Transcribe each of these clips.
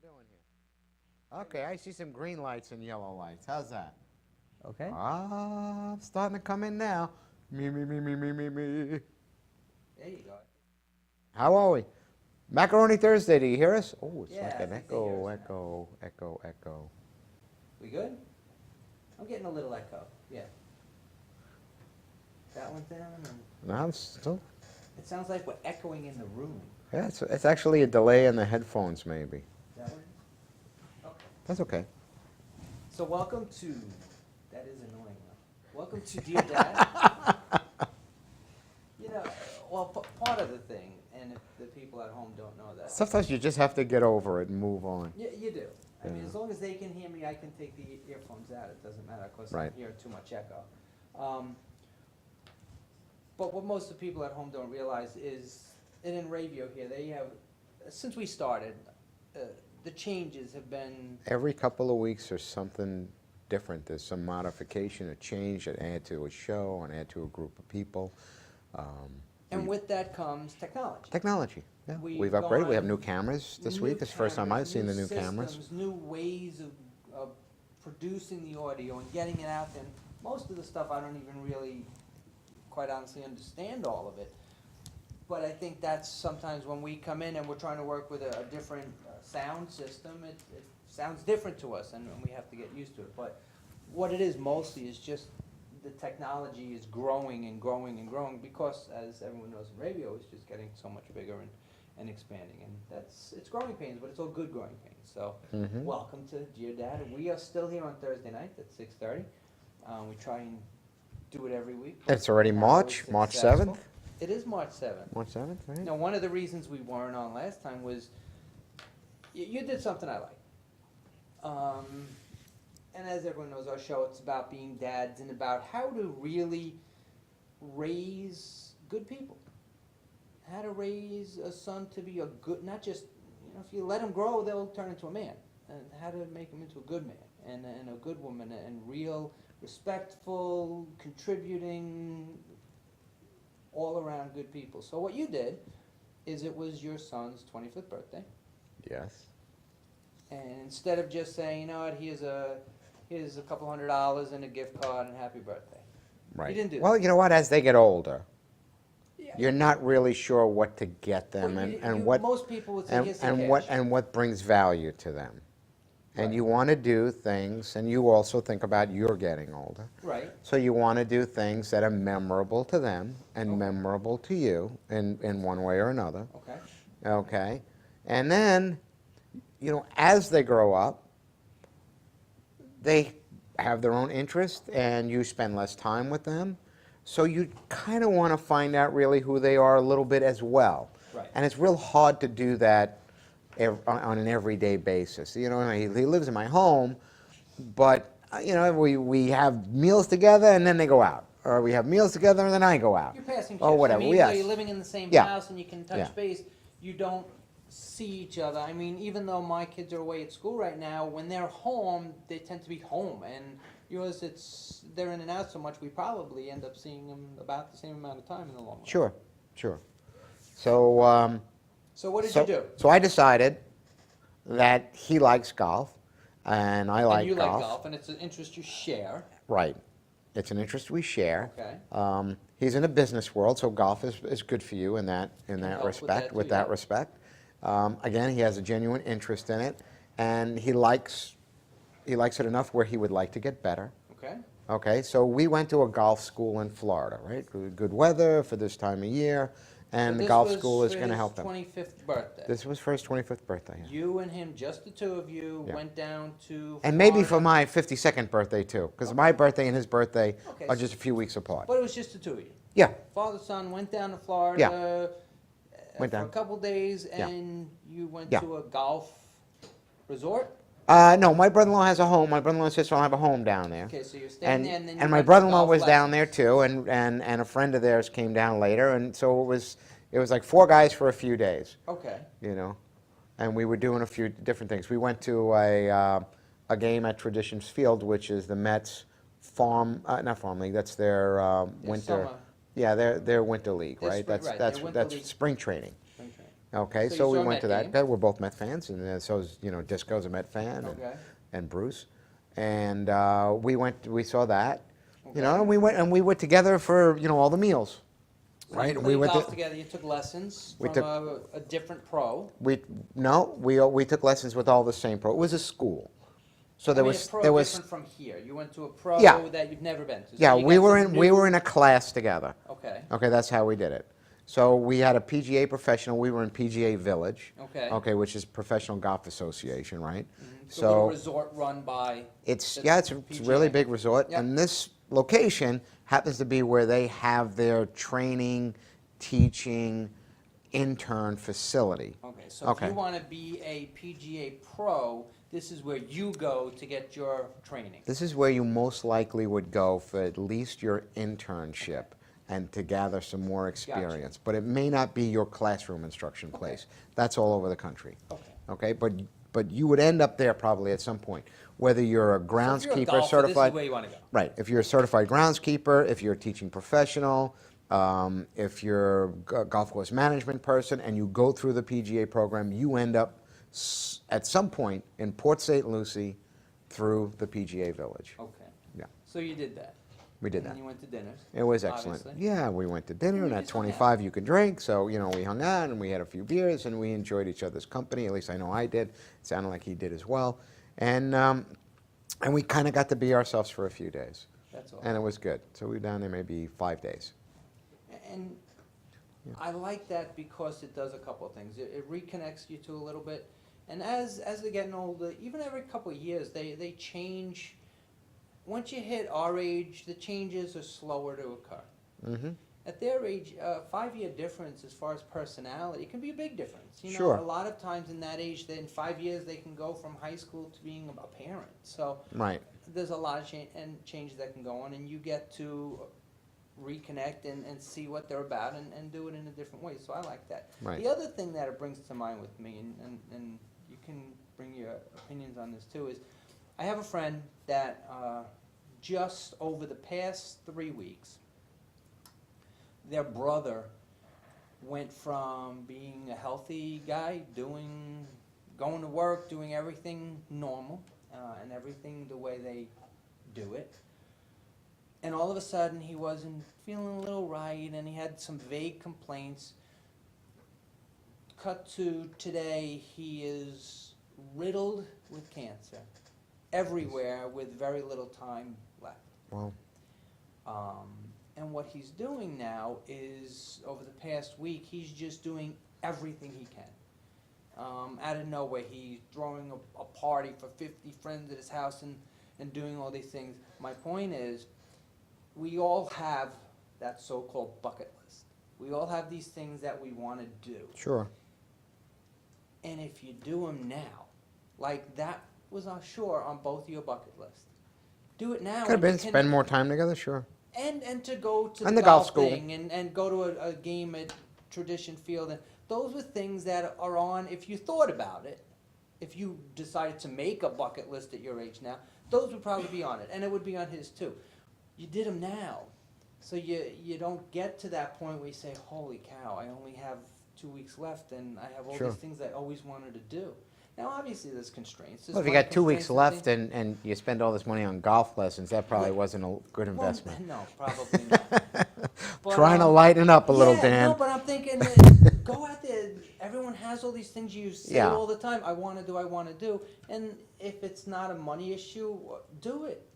doing here? Okay, I see some green lights and yellow lights. How's that? Okay. Ah, starting to come in now. Me, me, me, me, me, me, me. There you go. How are we? Macaroni Thursday, do you hear us? Oh, it's Yeah, like I an think they hear echo, us now. echo, echo, echo. We good? I'm getting a little echo. Yeah. That one's down. And No, I'm still. it sounds like we're echoing in the room. Yeah, it's actually a delay in the headphones, maybe. Is that what it is? Okay. That's okay. So welcome to. That is annoying. Welcome to Dear Dad. You know, well, part of the thing, and if the people at home don't know that. Sometimes you just have to get over it and move on. You do. I mean, Yeah. as long as they can hear me, I can take the earphones out. It doesn't matter, because Right. I'm hearing too much echo. But what most of the people at home don't realize is, and in radio here, they have, since we started, the changes have been. Every couple of weeks there's something different. There's some modification, a change, an add to a show, an add to a group of people. And with that comes technology. Technology, yeah. We've We've upgraded. We have gone- new cameras this New week. It's the first time I've cameras, seen the new systems, cameras. New ways of producing the audio and getting it out there. And most of the stuff I don't even really, quite honestly, understand all of it. But I think that's sometimes when we come in and we're trying to work with a different sound system, it sounds different to us, and we have to get used to it. But what it is mostly is just the technology is growing and growing and growing, because, as everyone knows, in radio is just getting so much bigger and expanding. And it's growing pains, but it's all good growing pains. So welcome to Dear Dad. We are still here on Thursday nights at 6:30. We try and do it every week. It's already Not March, always March successful. 7th? It is March 7th. March 7th, right? Now, one of the reasons we weren't on last time was you did something I like. And as everyone knows, our show, it's about being dads and about how to really raise good people. How to raise a son to be a good, not just, if you let him grow, they'll turn into a man. And how to make him into a good man and a good woman, and real, respectful, contributing, all around good people. So what you did is, it was your son's 25th birthday. Yes. And instead of just saying, you know what, here's a couple $100 and a gift card and happy birthday. Right. You didn't do Well, that. you know what? As they get older, Yeah. you're not really sure what to get them, Well, and what most people would say, and, here's some and what cash. and what brings value to them. And Right. you want to do things, and you also think about you're getting older. Right. So you want to do things that are memorable to them and Okay. memorable to you in one way or another. Okay. Okay. And then, as they grow up, they have their own interest, and you spend less time with them. So you kind of want to find out really who they are a little bit as well. Right. And it's real hard to do that on an everyday basis. He lives in my home, but we have meals together and then they go out, or we have meals together and then I go out, You're passing or shifts. whatever. I mean, even Yes. though you're living in the same Yeah. house and you can touch Yeah. base, you don't see each other. I mean, even though my kids are away at school right now, when they're home, they tend to be home. And yours, they're in and out so much, we probably end up seeing them about the same amount of time in the long run. Sure. So So what did you do? So I decided that he likes golf, and I like And you golf. like golf, and it's an interest you share. Right. It's an interest we share. Okay. He's in a business world, so golf is good for you in that help with respect. that With too, that yeah. respect, again, he has a genuine interest in it, and he likes it enough where he would like to get better. Okay. Okay, so we went to a golf school in Florida, right? Good weather for this time of year, and So the this golf was school is for going to his help him. 25th birthday. This was for his 25th birthday. Yeah. You and him, just the two of you, Yeah. went down to And maybe for Florida. my 52nd birthday too, because my birthday and his birthday Okay, are so- just a few weeks apart. But it was just the two of you. Yeah, Father, son went down to Florida Went for down. a couple days, Yeah. and you went Yeah. to a golf resort. no, my brother-in-law has a home. My brother-in-law and sister-in-law have a home down there. Okay, so you're staying there, and then you and my went for brother-in-law golf was down there lessons. too, and a friend of theirs came down later, and so it was like 4 guys for a few days, Okay. and we were doing a few different things. We went to a game at Traditions Field, which is the Mets not farm league. That's their winter. summer. Yeah, their winter league, Their right? spring- right, their winter That's league. spring training. Spring training. Okay, So so you we saw a went to Met that. game. We're both Met fans, and so is, Disco's a Met fan, Okay. and Bruce, and we went. We saw that, Okay. and we went together for all the meals, So right? you We played went golf to, together. You took lessons we from took a different pro. we no we took lessons with all the same pro. It was a school, so I there mean, was a pro there was different from here. You went to a pro Yeah. that you've never been to. So yeah you we got were some in we new- were in a class together. Okay. Okay, that's how we did it. So we had a PGA professional. We were in PGA Village. Okay. Okay, which is Professional Golf Association, right? It's a little resort run by. It's the it's a PGA. really big resort, Yep. and this location happens to be where they have their training, teaching, intern facility. Okay, so Okay. if you want to be a PGA pro, this is where you go to get your training. This is where you most likely would go for at least your internship and to gather some more experience. But it may not be your classroom instruction place. That's all over the country. Okay. Okay, but you would end up there probably at some point, whether you're a So if groundskeeper you're a golfer, certified. this is where you want to go. Right. If you're a certified groundskeeper, if you're a teaching professional, if you're a golf course management person, and you go through the PGA program, you end up at some point in Port St. Lucie through the PGA Village. Okay. Yeah, So you did that. we did And that. then you went to dinners. It was excellent. obviously. Yeah, we went to dinner, We and at just hung out. 25 you could drink, so we hung out and we had a few beers and we enjoyed each other's company. At least I know I did. It sounded like he did as well, and we kind of got to be ourselves for a few days, That's all. and it was good. So we were down there maybe 5 days. And I like that because it does a couple of things. It reconnects you to a little bit. And as they're getting older, even every couple of years, they change. Once you hit our age, the changes are slower to occur. Mm-hmm. At their age, 5-year difference as far as personality can be a big difference. Sure. A lot of times in that age, in 5 years, they can go from high school to being a parent. So Right. there's a lot of changes that can go on, and you get to reconnect and see what they're about and do it in a different way. So I like that. Right. The other thing that it brings to mind with me, and you can bring your opinions on this too, is I have a friend that just over the past 3 weeks, their brother went from being a healthy guy, going to work, doing everything normal, and everything the way they do it. And all of a sudden, he wasn't feeling a little right, and he had some vague complaints. Cut to today, he is riddled with cancer everywhere with very little time left. Well, And what he's doing now is, over the past week, he's just doing everything he can. Out of nowhere, he's throwing a party for 50 friends at his house and doing all these things. My point is, we all have that so-called bucket list. We all have these things that we want to do. sure. And if you do them now, like that was sure on both your bucket list. Do it now. Could have and you been can- spend more time together, sure. And to go to And the the golf golf school. thing and go to a game at Tradition Field. And those were things that are on, if you thought about it, if you decided to make a bucket list at your age now, those would probably be on it. And it would be on his too. You did them now. So you don't get to that point where you say, holy cow, I only have 2 weeks left and I have all Sure. these things I always wanted to do. Now, obviously, there's constraints. There's Well, if you money got 2 weeks constraints and left and you spend all this money on golf lessons, that probably Yeah. wasn't a good Well, investment. no, probably not. But, Trying to lighten up a little, yeah, Dan. No, but I'm thinking, go out there. Everyone has all these things you say Yeah. all the time. I want to do. And if it's not a money issue, do it.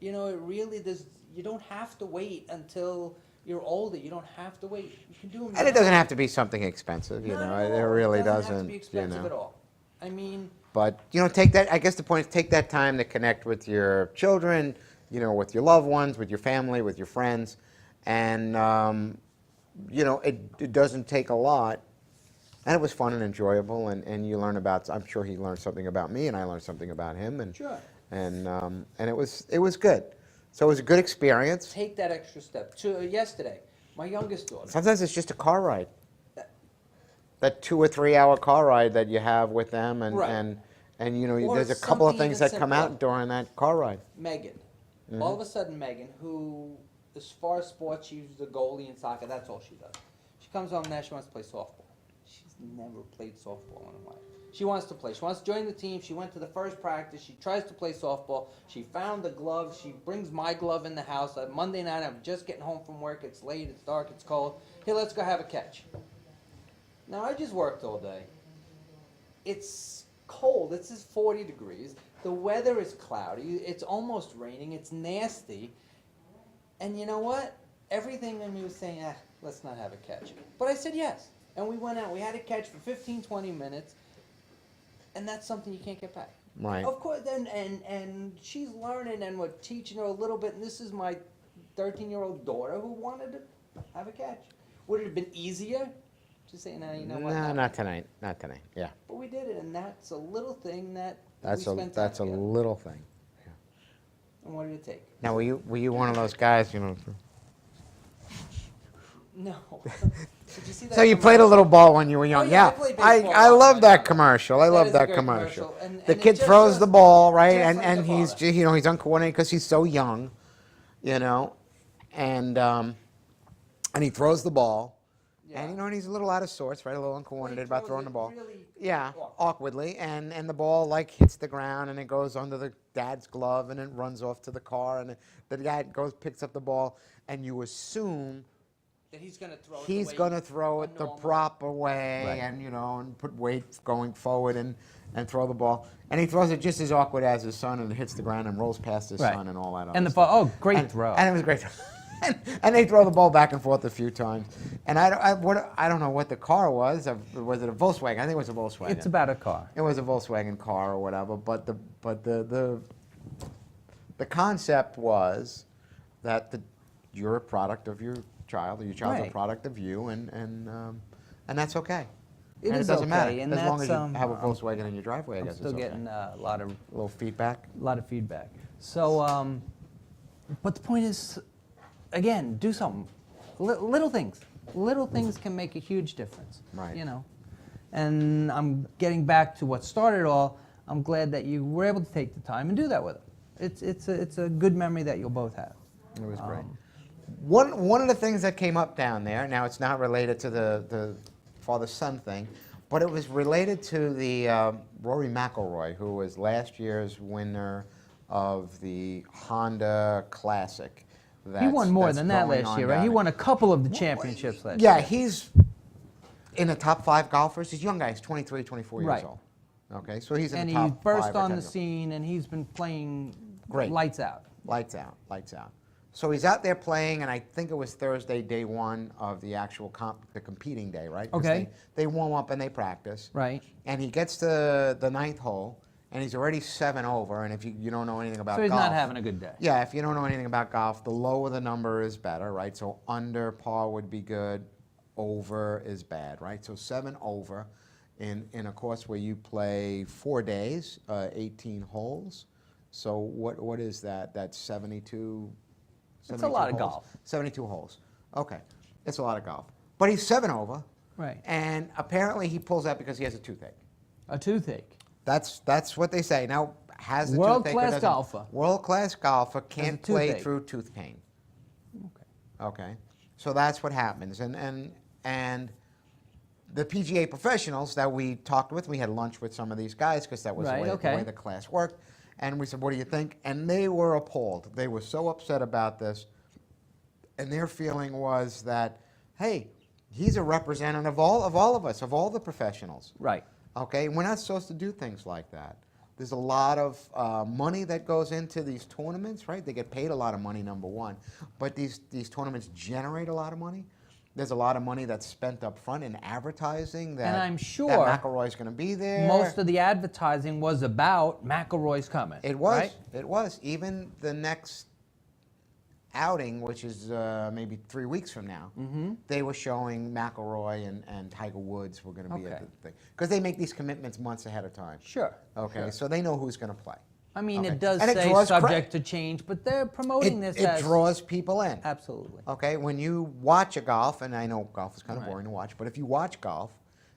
It really does. You don't have to wait until you're older. You don't have to wait. You can do them. And it doesn't have to be something expensive, Not at It all. really It doesn't, have to be expensive at all. I mean, But, take that, I guess the point is take that time to connect with your children, with your loved ones, with your family, with your friends. And, it doesn't take a lot. And it was fun and enjoyable. And you learn about, I'm sure he learned something about me and I learned something about him. And, sure. and it was good. So it was a good experience. Take that extra step. Yesterday, my youngest daughter. Sometimes it's just a car ride. That 2 or 3 hour car ride that you have with them, and Right. Or there's a couple of something things even that come simpler. out during that car ride. Megan. Mm-hmm. All of a sudden, Megan, who, as far as sports, she's the goalie in soccer. That's all she does. She comes home now. She wants to play softball. She's never played softball in her life. She wants to play. She wants to join the team. She went to the first practice. She tries to play softball. She found the glove. She brings my glove in the house. Monday night, I'm just getting home from work. It's late. It's dark. It's cold. Hey, let's go have a catch. Now, I just worked all day. It's cold. It's just 40 degrees. The weather is cloudy. It's almost raining. It's nasty. And you know what? Everything in me was saying, let's not have a catch. But I said yes. And we went out. We had a catch for 15, 20 minutes. And that's something you can't get back. Right. Of course, and she's learning, and we're teaching her a little bit. And this is my 13-year-old daughter who wanted to have a catch. Would it have been easier to say, no, you know what? No, not tonight. Not tonight. Yeah. But we did it, and that's a little thing that That's we a spent time that's a together. little thing. Yeah. And what did it take? Now, were you one of those guys, you know? No. Did you see that So you played a commercial? little ball when you were young. Oh, yeah, I yeah. played I baseball I when love I that was young. commercial. I That love is a that great commercial. And The it kid just throws shows the ball, right? just And like and the he's father. he's uncoordinated because he's so young, you know, and he throws the ball, Yeah. and and he's a little out of sorts, right? A little uncoordinated about throws throwing it the ball. really Yeah, awkward. awkwardly, and the ball like hits the ground, and it goes under the dad's glove, and it runs off to the car, and the dad picks up the ball, and you assume That he's going to throw it. he's going to throw it the proper way, Right. and and put weight going forward, and throw the ball, and he throws it just as awkward as his son, and it hits the ground and rolls past his Right. son and all that. And other the stuff. ball, great and, throw. and it was great. And they throw the ball back and forth a few times, and I don't know what the car was. Was it a Volkswagen? I think it was a Volkswagen. It's about a car. It was a Volkswagen car or whatever, but the concept was that you're a product of your child, or your child's a Right. product of you, and that's okay. It and is it doesn't matter okay, and as long as you that's, have a Volkswagen in your driveway. I I'm guess still it's okay. getting a lot of little feedback. feedback. So, but the point is, again, do something. Little things. Little things can make a huge difference. Right. You know, and I'm getting back to what started it all. I'm glad that you were able to take the time and do that with it. It's a good memory that you'll both have. It was great. Um, One of the things that came up down there, now it's not related to the father-son thing, but it was related to the Rory McIlroy, who was last year's winner of the Honda Classic. He won more that's than that going last on year, right? down He there. won a couple of the championships last Yeah, year. he's in the top 5 golfers. He's a young guy. He's 23, 24 years Right. old. Okay, so he's in And the he top 5 burst or on 10 the golf. scene, and he's been playing Great. lights out. Lights out, lights out. So he's out there playing, and I think it was Thursday, day 1 of the actual the competing day, right? 'Cause Okay. They warm up and they practice. Right. And he gets to the 9th hole, and he's already 7 over. And if you don't know anything about So he's golf, not having a good day. yeah, if you don't know anything about golf, the lower the number is better, right? So under par would be good, over is bad, right? So 7 over in a course where you play 4 days, 18 holes. So what is that? That's 72. It's a lot of holes? golf. 72 holes. Okay, it's a lot of golf. But he's 7 over, Right. and apparently he pulls that because he has a toothache. A toothache. That's what they say. Now, has the toothache or World-class doesn't? golfer. World-class golfer can't play toothache. through tooth pain. Okay. Okay, so that's what happens, and the PGA professionals that we talked with, we had lunch with some of these guys because that was Right, the okay. way the class worked, and we said, "What do you think?" And they were appalled. They were so upset about this, and their feeling was that, hey, he's a representative of all of us, of all the professionals. Right. Okay, we're not supposed to do things like that. There's a lot of money that goes into these tournaments, right? They get paid a lot of money, number one, but these tournaments generate a lot of money. There's a lot of money that's spent up front in advertising that, And I'm sure that McIlroy's going to be there. Most of the advertising was about McIlroy's coming. It was. Right? It was. Even the next outing, which is maybe 3 weeks from now, they were showing McIlroy and Tiger Woods were going to be at Okay. the thing. Because they make these commitments months ahead of time. Sure. Okay, sure. so they know who's going to play. I mean, Okay. it does And it say draws subject to change, but they're promoting It this as draws people in. absolutely. Okay, when you watch a golf, and I know golf is kind of Right. boring to watch, but if you watch golf,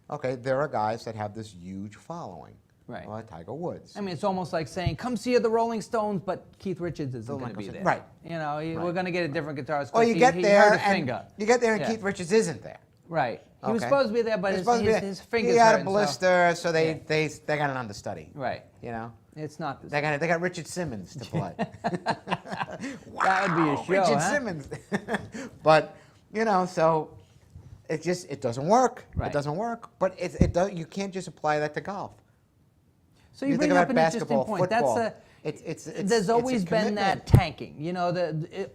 okay, there are guys that have this huge following. Right. Tiger Woods. I mean, it's almost like saying, "Come see the Rolling Stones," but Keith Richards isn't Still going not to be gonna there. see- right. You know, we're Right. going to get a different guitarist. Or 'cause you he get hurt there his and finger. you get there and Yeah. Keith Richards isn't there. Right. He was Okay. supposed to be there, but He's his, supposed to be his, there. his fingers He had hurting, a blister, so they, Yeah. they got an understudy. Right. You know, It's not the they got Richard Simmons to play. That would be a show, Richard huh? Simmons. But you know, so it doesn't work. Right. It doesn't work. But it does. You can't just apply that to golf. So you You bring think up about an interesting basketball, point. football. That's It's there's a always been commitment. that tanking. You know,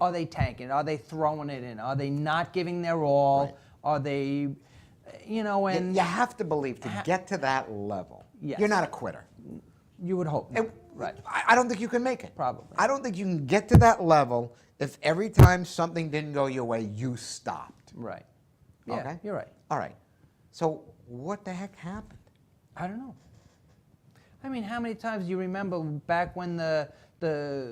are they tanking? Are they throwing it in? Are they not giving their all? Right. Are they, you know, and You have to believe to get to that level. Yes. You're not a quitter. you would hope not. It- Right. I don't think you can make it. Probably. I don't think you can get to that level if every time something didn't go your way, you stopped. Right. Yeah, Okay? you're right. All right. So what the heck happened? I don't know. I mean, how many times do you remember back when the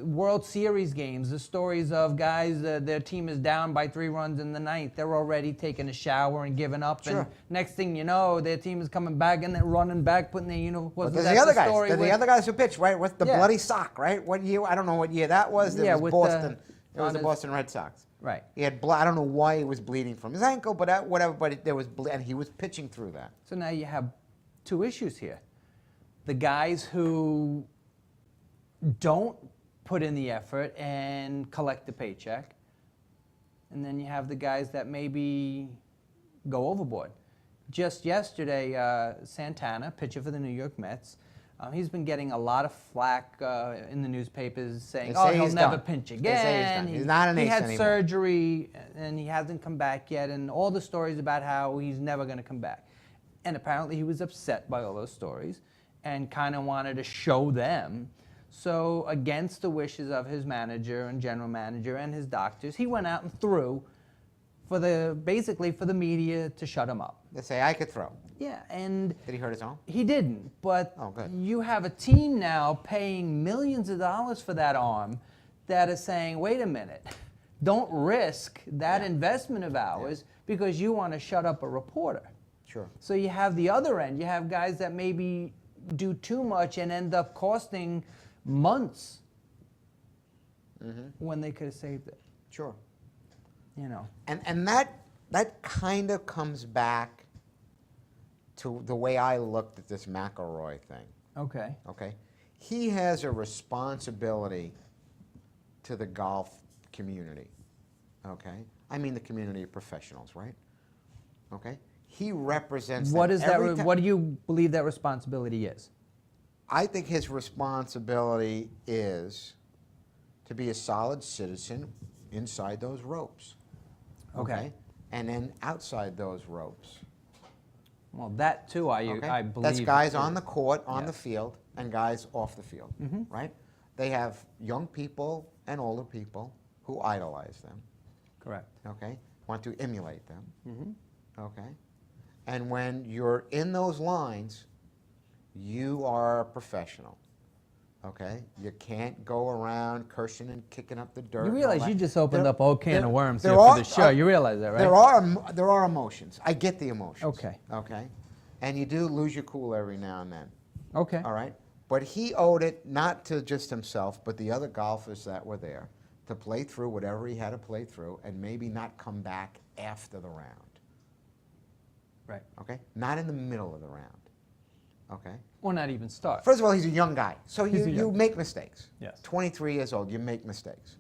World Series games, the stories of guys, their team is down by 3 runs in the ninth, they're already taking a shower and giving up, Sure. and next thing you know, their team is coming back and they're running back, putting their uniforms. Well, there's the other guys. There's the other guys who pitched, right? With the Yeah. bloody sock, right? What year? I don't know what year that was. It Yeah, was with Boston. It on was the his- Boston Red Sox. Right. He had I don't know why he was bleeding from his ankle, but whatever. But there was and he was pitching through that. So now you have 2 issues here. The guys who don't put in the effort and collect the paycheck, and then you have the guys that maybe go overboard. Just yesterday, Santana, pitcher for the New York Mets, he's been getting a lot of flack in the newspapers saying, They "Oh, say he'll he's never done. pinch They say again." he's done. He's not an he ace had anymore. surgery and he hasn't come back yet, and all the stories about how he's never going to come back. And apparently, he was upset by all those stories and kind of wanted to show them. So, against the wishes of his manager and general manager and his doctors, he went out and threw basically for the media to shut him up. They say I could throw. Yeah, and Did he hurt his arm? he didn't. But Oh, good. you have a team now paying millions of dollars for that arm that is saying, wait a minute, don't risk that investment of ours because you want to shut up a reporter. Sure. So you have the other end. You have guys that maybe do too much and end up costing months when they could have saved it. Sure. You know. And that kind of comes back to the way I looked at this McElroy thing. Okay. Okay, he has a responsibility to the golf community. Okay, I mean the community of professionals, right? Okay, he represents. What them is that? every ti- What do you believe that responsibility is? I think his responsibility is to be a solid citizen inside those ropes. Okay. And then outside those ropes. Well, that too, I Okay? believe. That's guys is- on the court, on the Yes. field, and guys off the field, right? They have young people and older people who idolize them, Correct. okay? Want to emulate them, okay? And when you're in those lines, you are a professional, okay? You can't go around cursing and kicking up the dirt. You and all realize that. you just opened There- up a whole can there- of worms there here for are- the show. You realize that, right? There are emotions. I get the emotions. Okay. Okay. And you do lose your cool every now and then. Okay. All right. But he owed it not to just himself, but the other golfers that were there to play through whatever he had to play through and maybe not come back after the round. Right. Okay? Not in the middle of the round. Okay? Or not even start. First of all, he's a young guy. So He's a you young- make mistakes. Yes. 23 years old, you make mistakes.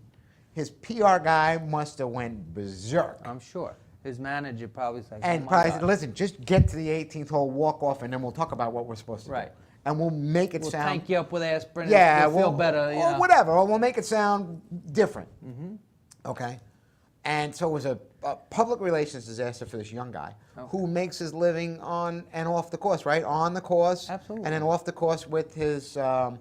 His PR guy must have went berserk. I'm sure. His manager probably said, And oh my probably God. said, listen, just get to the 18th hole, walk off, and then we'll talk about what we're supposed to Right. do. And we'll make it We'll sound... tank you up with aspirin Yeah, and you'll feel better. You or know. whatever, or we'll make it sound different. Okay? And so it was a public relations disaster for this young guy who makes his living on and off the course, right? On the course. Absolutely. And then off the course with his, from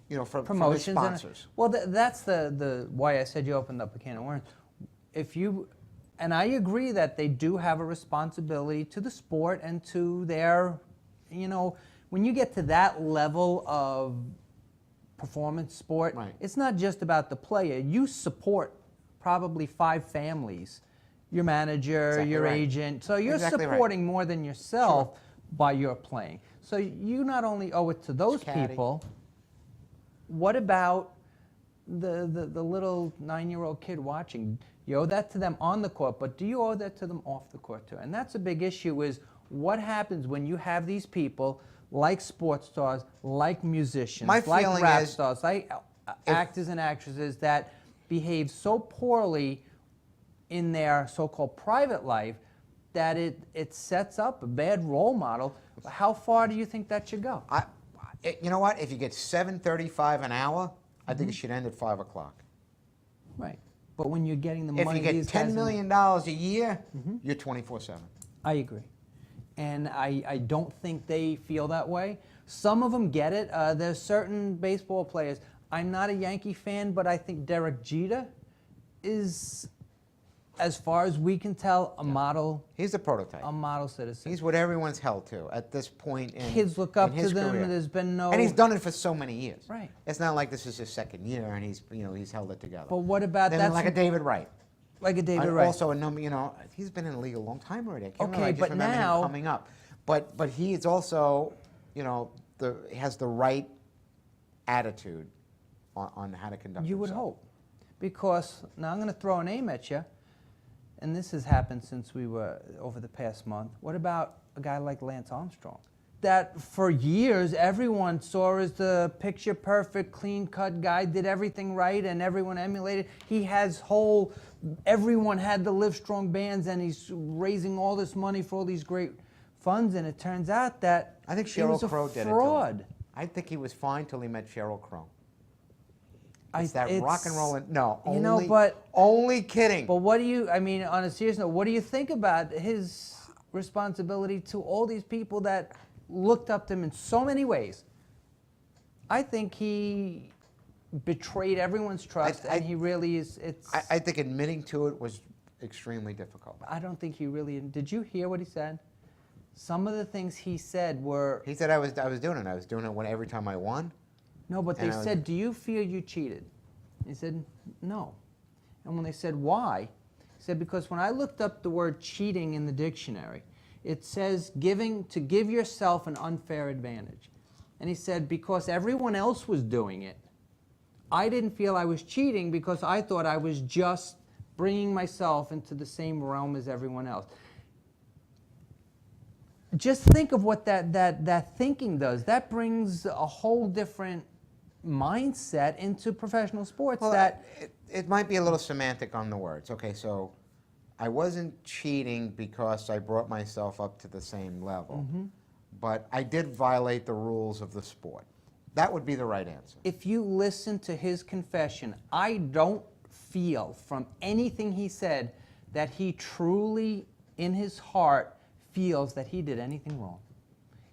his Promotions. sponsors. Well, that's the why I said you opened up a can of worms. And I agree that they do have a responsibility to the sport and to their, when you get to that level of performance sport, Right. it's not just about the player. You support probably 5 families, your manager, Exactly your right. agent. So you're Exactly right. supporting more than yourself by your playing. So you not only owe it to those Caddy. people, what about the little 9-year-old kid watching. You owe that to them on the court, but do you owe that to them off the court too? And that's a big issue, is what happens when you have these people like sports stars, like musicians, My like feeling rap is stars, like actors and actresses that behave so poorly in their so-called private life that it sets up a bad role model. How far do you think that should go? You know what? If you get $7.35 an hour, I think it should end at 5 o'clock. Right. But when you're getting the If money you get these guys $10 million a year, Mm-hmm. you're 24/7. I agree. And I don't think they feel that way. Some of them get it. There's certain baseball players. I'm not a Yankee fan, but I think Derek Jeter is, as far as we can tell, a model. He's the prototype. A model citizen. He's what everyone's held to at this point in Kids look up in to his them. career. There's been no. And he's done it for so many years. Right. It's not like this is his second year and he's held it together. But what about Then that? like a David Wright. Like a David And Wright. Also a number, he's been in the league a long time already. I can't Okay, remember. I just but remember now- him coming up. But he is also, has the right attitude on how to conduct You would himself. hope. Because, now I'm going to throw a name at you, and this has happened since we were over the past month. What about a guy like Lance Armstrong? That for years everyone saw as the picture perfect, clean cut guy, did everything right, and everyone emulated. He has everyone had the Live Strong bands, and he's raising all this money for all these great funds, and it turns out that I think he was Sheryl a Crow did it to him. fraud. I think he was fine till he met Sheryl Crow. I- It's that rock and roll. No, You know, only, but- only kidding. But what do you, I mean, on a serious note, what do you think about his responsibility to all these people that looked up to him in so many ways? I think he betrayed everyone's trust, and he really is, I think admitting to it was extremely difficult. I don't think he really, did you hear what he said? Some of the things he said were, He said I was doing it. I was doing it every time I won. no, but they And I was- said, do you feel you cheated? He said, no. And when they said, why? He said, because when I looked up the word cheating in the dictionary, it says to give yourself an unfair advantage. And he said, because everyone else was doing it, I didn't feel I was cheating because I thought I was just bringing myself into the same realm as everyone else. Just think of what that thinking does. That brings a whole different mindset into professional sports. Well, it might be a little semantic on the words. Okay, so I wasn't cheating because I brought myself up to the same level, but I did violate the rules of the sport. That would be the right answer. If you listen to his confession, I don't feel from anything he said that he truly, in his heart, feels that he did anything wrong.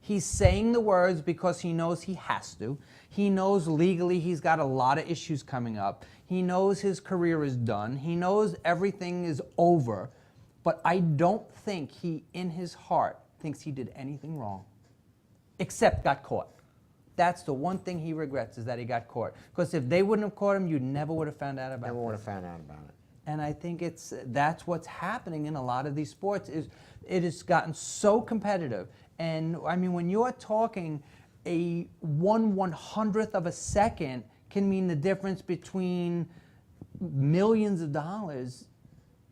He's saying the words because he knows he has to. He knows legally he's got a lot of issues coming up. He knows his career is done. He knows everything is over. But I don't think he, in his heart, thinks he did anything wrong, except got caught. That's the one thing he regrets, is that he got caught. Because if they wouldn't have caught him, you never would have found out about it. Never would have found out about it. And I think that's what's happening in a lot of these sports. Is it has gotten so competitive. And I mean, when you're talking a 1/100th of a second can mean the difference between millions of dollars,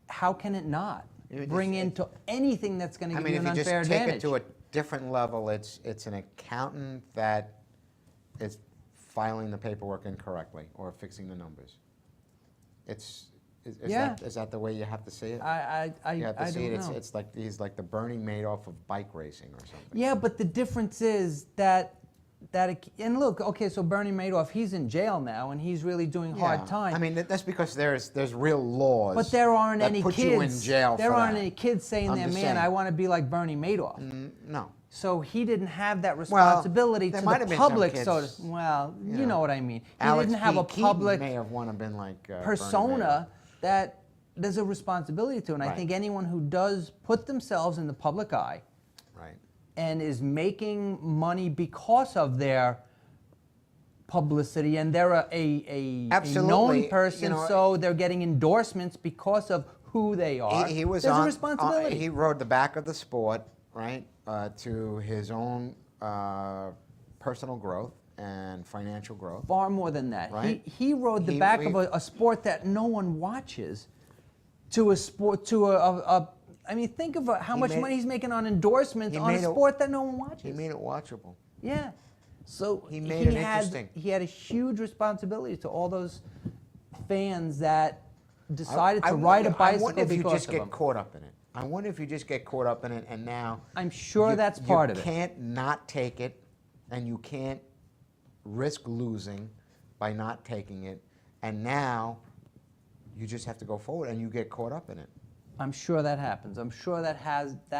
how can it not bring into anything that's going to give you an if you unfair just take advantage? it to a different level, it's an accountant that is filing the paperwork incorrectly or fixing the numbers. Yeah. Is that the way you have to see it? I You have to don't see it. know. It's like he's like the Bernie Madoff of bike racing or something. Yeah, but the difference is that and look, okay, so Bernie Madoff, he's in jail now, and he's really doing hard time. I mean, that's because there's real laws. But there aren't that any put kids. you in jail there for aren't that. any kids saying, I'm "There, just man, saying. I want to be like Bernie Madoff." No. So he didn't have that responsibility there to might the have been some public. kids, Well, you you know know. what I mean. He Alex didn't have P. a Keaton public may have want to been like Bernie persona that there's a responsibility to, and I Right. think anyone who does put themselves in the public eye Madoff. Right. and is making money because of their publicity, and they're a Absolutely. known person, You know, so they're getting endorsements because of who they are. He was There's on. a responsibility. He rode the back of the sport, right, to his own personal growth. and financial growth. Far more than that. Right. He rode the He- back he- of a sport that no one watches to a sport, I mean, think of how He much made- money he's making on endorsements he on a made a- sport that no one watches. He made it watchable. Yeah. So He made it interesting. He had a huge responsibility to all those fans that decided to ride a bicycle I wonder if you because just of get him. caught up in it. I wonder if you just get caught up in it, and now I'm sure that's part of it. You can't not take it, and you can't risk losing by not taking it, and now you just have to go forward, and you get caught up in it. I'm sure that happens. I'm sure that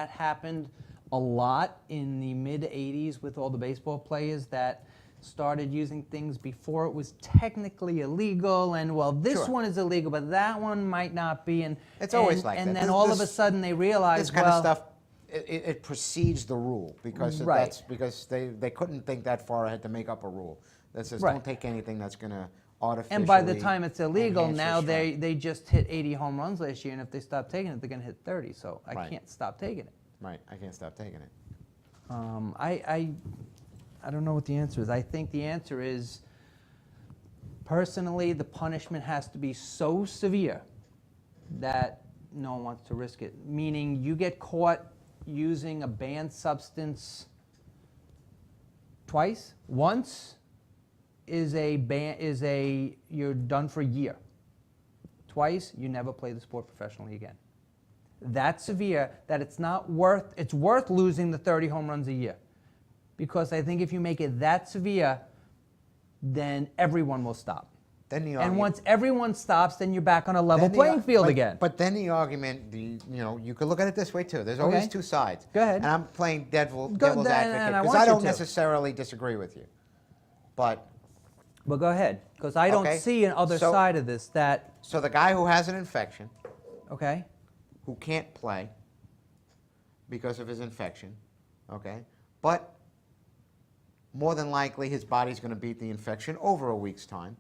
happened a lot in the mid 80s with all the baseball players that started using things before it was technically illegal, and well, this Sure. one is illegal, but that one might not be, and It's always like and that. then This- all of a this- sudden they realize, This kind well, of stuff, it precedes the rule because Right. that's because they couldn't think that far ahead to make up a rule that says Right. don't take anything that's going to artificially. and by the time it's illegal, enhance your now strength. they just hit 80 home runs last year, and if they stop taking it, they're going to hit 30. So I Right. can't stop taking it. Right, I can't stop taking it. I don't know what the answer is. I think the answer is, personally, the punishment has to be so severe that no one wants to risk it. Meaning, you get caught using a banned substance twice. Once is you're done for a year. Twice, you never play the sport professionally again. That severe that it's worth losing the 30 home runs a year. Because I think if you make it that severe, then everyone will stop. Then the And argument- once everyone stops, then you're back on a level then the- playing field but- again. But then the argument, you could look at it this way too. There's always Okay. two sides. Go ahead. And I'm playing devil's then, advocate and I because want I you don't to. necessarily disagree with you. But But go ahead, because I don't Okay, see an other so- side of this that, so the guy who has an infection, okay, who can't play because of his infection, okay, but more than likely his body's going to beat the infection over a week's time.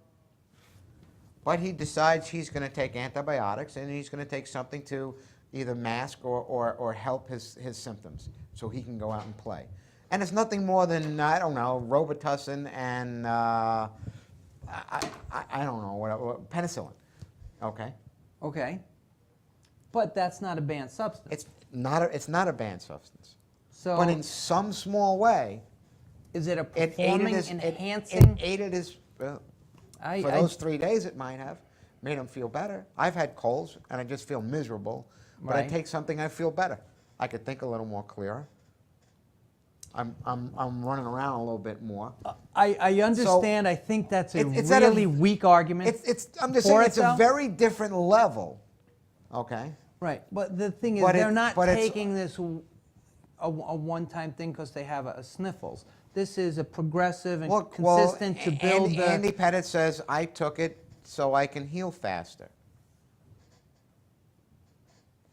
But he decides he's going to take antibiotics and he's going to take something to either mask or help his symptoms so he can go out and play. And it's nothing more than, I don't know, Robitussin and I don't know, what penicillin, okay? okay. But that's not a banned substance. It's not a banned substance. So But in some small way, is it a it performing, aided his, enhancing? it aided his, for I- those 3 days it might have, made him feel better. I've had colds and I just feel miserable, but I Right. take something, I feel better. I could think a little more clearer. I'm running around a little bit more. I understand. I think that's a it's at a- really weak argument. I'm just for saying it, it's a though. very different level, okay? Right, but the thing is, But they're it- not but it's- taking this a one-time thing because they have a sniffles. This is a progressive and consistent to build the. Andy Pettit says, I took it so I can heal faster.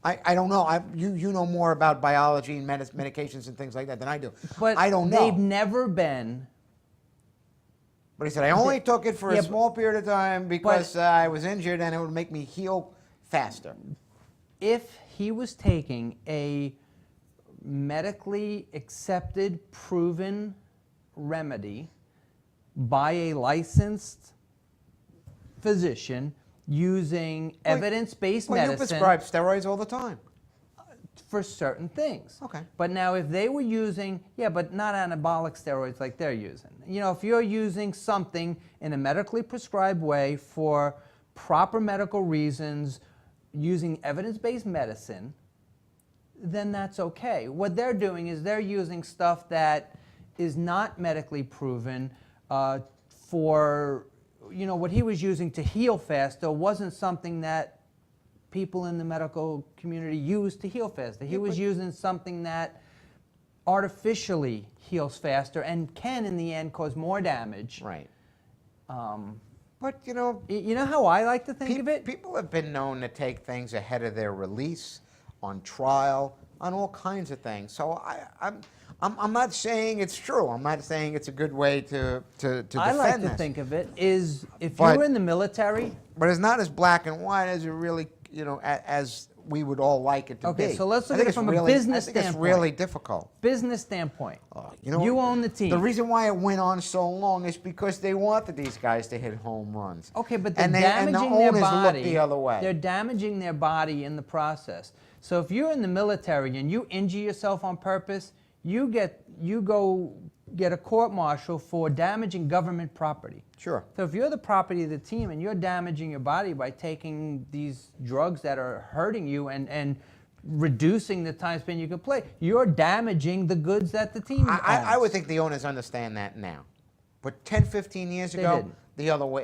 I don't know. You know more about biology and medications and things like that than I do. But I don't know. they've never been. But he said, I only took it for Yeah, a but- small period of time because I was injured and it would make me heal faster. If he was taking a medically accepted, proven remedy by a licensed physician using evidence-based Well, you medicine prescribe steroids all the time. for certain things. Okay. But now if they were using, but not anabolic steroids like they're using. You know, if you're using something in a medically prescribed way for proper medical reasons, using evidence-based medicine, then that's okay. What they're doing is they're using stuff that is not medically proven for, what he was using to heal faster wasn't something that people in the medical community use to heal faster. He was using something that artificially heals faster and can, in the end, cause more damage. Right. But, you know, You know how I like to think of it? people have been known to take things ahead of their release, on trial, on all kinds of things. So I'm not saying it's true. I'm not saying it's a good way to defend I like to this. think of it is if But- you were in the military, But it's not as black and white as it really as we would all like it to be. Okay, so let's look I think at it it's from a really- business I think it's standpoint. really difficult. Business standpoint. You know, You own the team. The reason why it went on so long is because they wanted these guys to hit home runs. Okay, but they're and the damaging their owners body. look the other way. They're damaging their body in the process. So if you're in the military and you injure yourself on purpose, you go get a court-martial for damaging government property. Sure. So if you're the property of the team and you're damaging your body by taking these drugs that are hurting you and reducing the time span you can play, you're damaging the goods that the team I would owns. think the owners understand that now. But 10, 15 years They ago, didn't.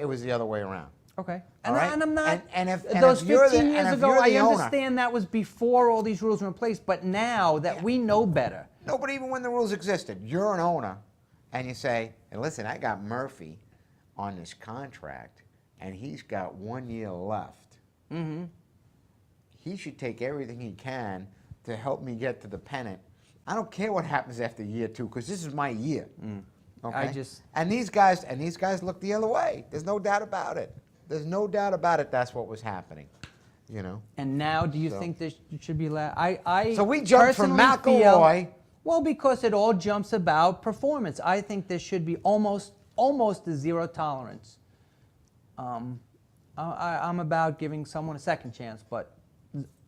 it was the other way around. Okay. All right? And I'm not. And if those you're 15 the- years and if ago, you're I the owner- understand that was before all these rules were in place. But now that we know better, No, but even when the rules existed, you're an owner, and you say, hey, listen, I got Murphy on this contract, and he's got 1 year left. mm-hmm. He should take everything he can to help me get to the pennant. I don't care what happens after year 2, because this is my year. Okay? And these guys look the other way. There's no doubt about it. There's no doubt about it. That's what was happening. You know. And now, do you So- think this should be allowed? So we jumped from personally McElroy. Well, because it all jumps about performance. I think there should be almost a zero tolerance. I'm about giving someone a second chance, but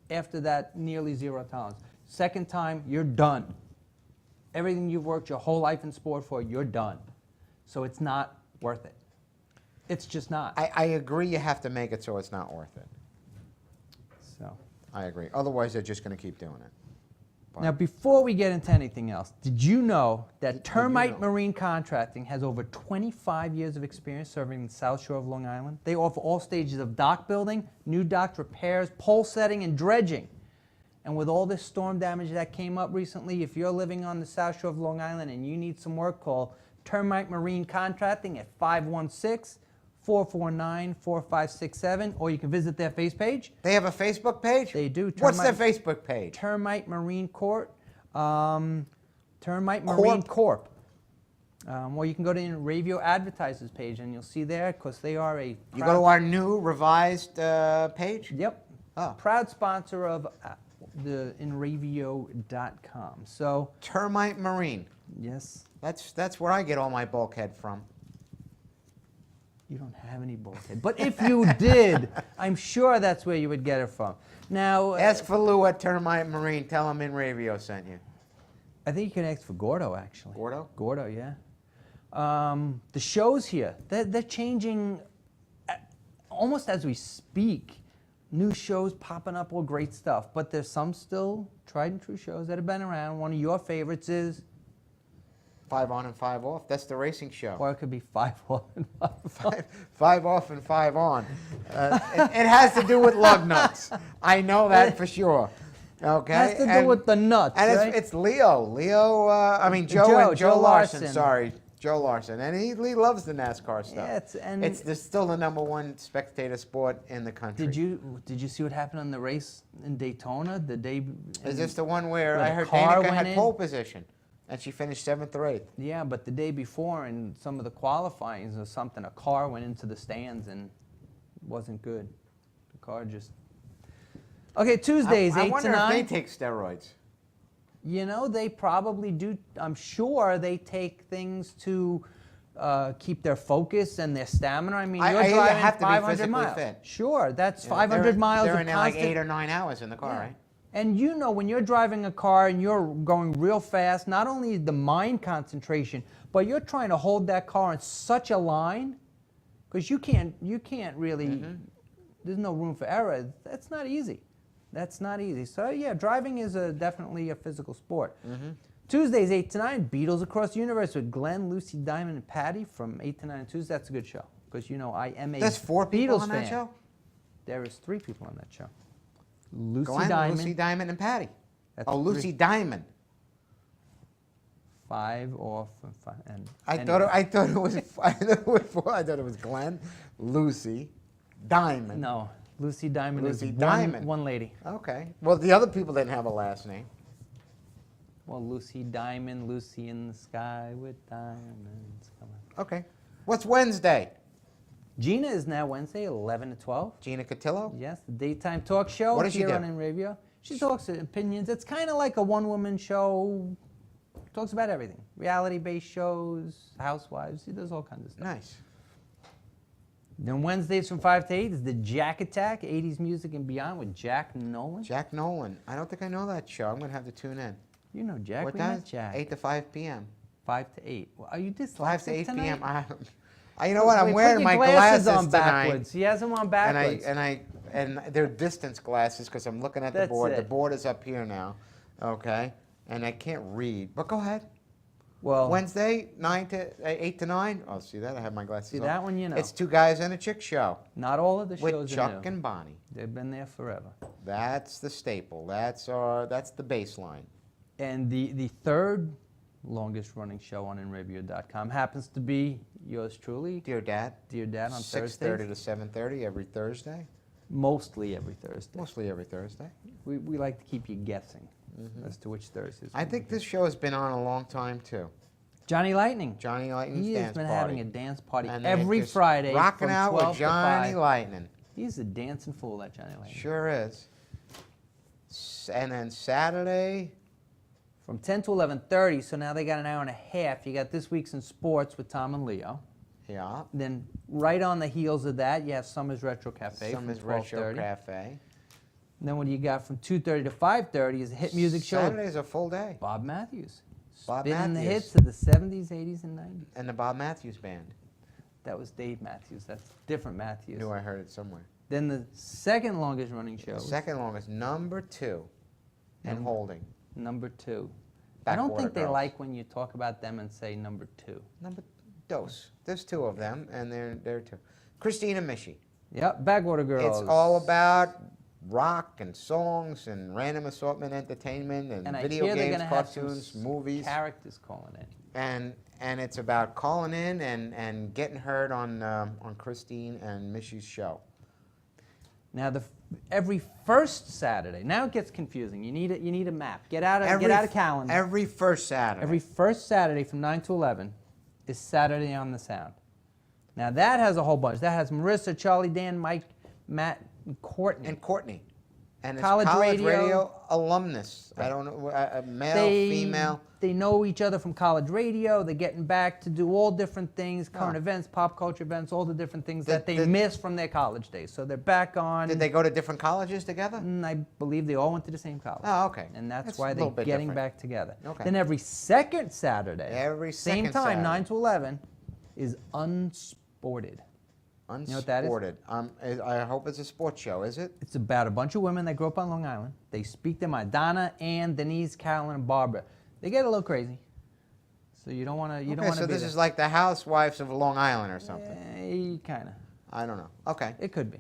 after that, nearly zero tolerance. Second time, you're done. Everything you've worked your whole life in sport for, you're done. So it's not worth it. It's just not. I agree. You have to make it so it's not worth it. So. I agree. Otherwise, they're just going to keep doing it. But- Now, before we get into anything else, did you know that Termite know? Marine Contracting has over 25 years of experience serving the South Shore of Long Island? They offer all stages of dock building, new docks, repairs, pole setting, and dredging. And with all this storm damage that came up recently, if you're living on the South Shore of Long Island and you need some work, call Termite Marine Contracting at 516-449-4567, or you can visit their face page. They have a Facebook page? They do. What's their Facebook page? Termite Marine Corp. Termite Marine Corp. Or you can go to the Radio Advertisers page and you'll see there, because they are a You go to our new revised page? Yep. Oh. Proud sponsor of the inravio.com. So, Termite Marine. yes, That's where I get all my bulkhead from. you don't have any bulkhead. But if you did, I'm sure that's where you would get it from. Now, Ask for Lou at Termite Marine. Tell him InRavio sent you. I think you can ask for Gordo, actually. Gordo? Gordo, yeah. The shows here, they're changing almost as we speak. New shows popping up, all great stuff. But there's some still tried and true shows that have been around. One of your favorites is, 5 on and 5 off. That's the racing show. or it could be 5 on and 5 off. 5 off and 5 on. It has to do with lug nuts. I know that for sure. Okay. Has to do with the nuts, And right? it's Leo. Joe Larson. Sorry, Joe Larson, and he loves the NASCAR stuff. Yeah, it's still the #1 spectator sport in the country. Did you see what happened on the race in Daytona the day? Is this the one where where I the heard car Danica went had in? pole position, and she finished 7th or 8th? Yeah, but the day before in some of the qualifyings or something, a car went into the stands and it wasn't good. The car just. Okay, Tuesdays, I 8 to wonder 9. if they take steroids. You know, they probably do. I'm sure they take things to keep their focus and their stamina. I mean, I you're either driving have to be 500 physically miles. fit. Sure, that's Yeah, 500 miles They're of in there like constant. 8 or 9 hours in the car, Yeah. right? And you know, when you're driving a car and you're going real fast, not only the mind concentration, but you're trying to hold that car in such a line, because you can't really. There's no room for error. That's not easy. That's not easy. So yeah, driving is definitely a physical sport. Tuesdays 8 to 9, Beatles Across the Universe with Glenn, Lucy, Diamond, and Patty from 8 to 9 on Tuesdays. That's a good show, because you know I am a There's 4 people Beatles on fan. that show? There is 3 people on that show. Lucy Glenn, Diamond. Lucy Diamond, and Patty. That's Oh, Lucy 3. Diamond. 5 off and 5. And I anyway. thought it was 4. I thought it was Glenn, Lucy, Diamond. No, Lucy Diamond Lucy is Diamond. one lady. Okay. Well, the other people didn't have a last name. Well, Lucy Diamond, Lucy in the sky with diamonds. Come on. Okay. What's Wednesday? Gina is now Wednesday, 11 to 12. Gina Cotillo? Yes, the daytime talk show What does she here do? on In Radio. She talks opinions. It's kind of like a one-woman show. Talks about everything. Reality-based shows, housewives. She does all kinds of stuff. Nice. Then Wednesdays from 5 to 8 is the Jack Attack, 80s music and beyond with Jack Nolan. Jack Nolan. I don't think I know that show. I'm going to have to tune in. You know Jack. What We time? met Jack. 8 to 5 p.m. 5 to 8. Well, are you dyslexic 5 to 8 tonight? p.m. You know what? I'm Wait, wearing put my your glasses on tonight. backwards. He has them on backwards. And they're distance glasses because I'm looking at the That's board. The it. board is up here now, okay? And I can't read. But go ahead. Well, Wednesday, 8 to 9. Oh, see that? I have my glasses see on. that one, you know. It's two guys and a chick show Not all of the with shows are Chuck new. and Bonnie. They've been there forever. That's the staple. That's the baseline. And the third longest running show on InReview.com happens to be yours truly, Dear Dad. Dear Dad, on 6:30 Thursdays. to 7:30 every Thursday. Mostly every Thursday. Mostly every Thursday. We like to keep you guessing as to which Thursdays. I think this show has been on a long time too. Johnny Lightning. Johnny Lightning's He dance has been party. having a dance party And they're every just Friday rocking from out 12 with to Johnny 5. Lightning. He's a dancing fool, that Johnny Lightning. Sure is. And then Saturday, From 10 to 11:30, so now they got an hour and a half. You got This Week's in Sports with Tom and Leo. yeah, Then right on the heels of that, you have Summer's Retro Cafe Summer's from Retro 12:30. Cafe. And then what do you got from 2:30 to 5:30 is a hit music show with Saturday's a full day. Bob Matthews. Bob Spinning the Matthews. hits of the 70s, 80s, and 90s. And the Bob Matthews Band. That was Dave Matthews. That's different Matthews. Knew I heard it somewhere. Then the second longest running show, The second longest, number 2, and Number- holding. number 2. I don't Backwater think they Girls. like when you talk about them and say number 2. Number dos. There's 2 of them, and they're 2. Christina Mishi. Yep, Backwater Girls. It's all about rock and songs and random assortment entertainment and, and I video hear they're games, gonna have some cartoons, movies. characters calling in. And it's about calling in and getting heard on Christine and Mishy's show. Now every first Saturday. Now it gets confusing. You need a map. Get out of calendar. Every first Saturday. Every first Saturday from 9 to 11 is Saturday on the Sound. Now that has a whole bunch. That has Marissa, Charlie, Dan, Mike, Matt, and Courtney. And Courtney. And it's College radio. alumnus. I don't know, male, female. They know each other from college radio. They're getting back to do all different things, current Oh. events, pop culture events, all the different things that they Did- missed from their college days. So they're back on. Did they go to different colleges together? I believe they all went to the same college. Oh, okay. And that's That's why a they're little bit getting different. back together. Okay. Then every second Saturday, Every same second time, Saturday. 9 to 11, is Unsported. Unsported. know what that is? I hope it's a sports show, is it? It's about a bunch of women that grew up on Long Island. They speak their mind. Donna, Ann, Denise, Carolyn, and Barbara. They get a little crazy. So you don't want to. You don't Okay, want to so be this there. is like the Housewives of Long Island or something. Kind of. I don't know. Okay. It could be.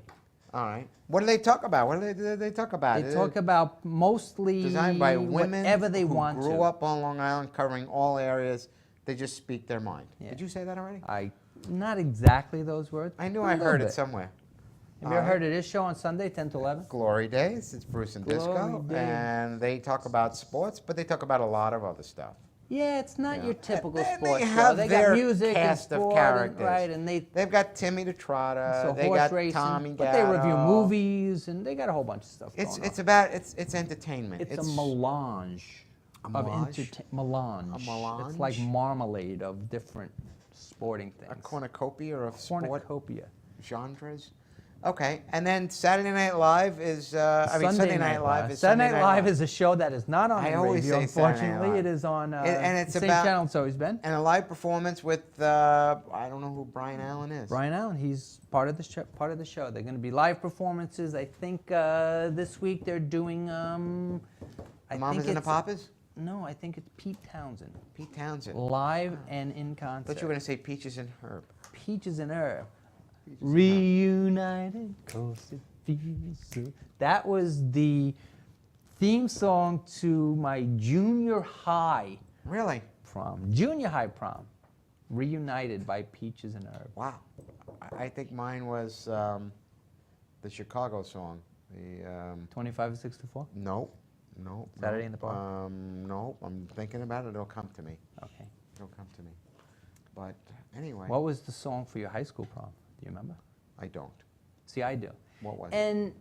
All right. What do they talk about? What do they talk about? They talk about mostly Designed by women whatever they who want grew to. up on Long Island, covering all areas. They just speak their mind. Yeah. Did you say that already? Not exactly those words. I knew but I a little heard it bit. somewhere. Have you ever heard of this show on Sunday, 10 to 11? Glory Days. It's Bruce and Disco, Glory Days. and they talk about sports, but they talk about a lot of other stuff. Yeah, it's not Yeah. your typical They sports show. have They their got music cast and of sport, characters. right? And They've got Timmy the Trotter. so they horse got racing, Tommy but they review Gatto. movies and they got a whole bunch of stuff. It's going about entertainment. on. It's a melange of melange? melange. A melange? It's like marmalade of different sporting things. a cornucopia of sport Cornucopia. genres. Okay, and then Saturday Night Live is. Sunday Night Live is. Saturday Night Live is a show that is not on I the always radio, say Saturday Night unfortunately. Live. It is on And it's the same about- channel it's always been. And a live performance with I don't know who Brian Allen is. Brian Allen, he's part of the show. They're going to be live performances. I think this week they're doing. The I Mamas think and the it's- Papas? No, I think it's Pete Townsend, Pete Townsend. live and in I concert. thought you were going to say Peaches and Herb. Peaches and Herb, reunited, 'cause it feels so. That was the theme song to my junior high Really? prom. Junior high prom, reunited by Peaches and Herb. Wow. I think mine was the Chicago song. The 25 to 64. Nope. Saturday in the Park? Nope. I'm thinking about it. It'll come to me. Okay. It'll come to me. But anyway. What was the song for your high school prom? Do you remember? I don't. See, I do. What was it? And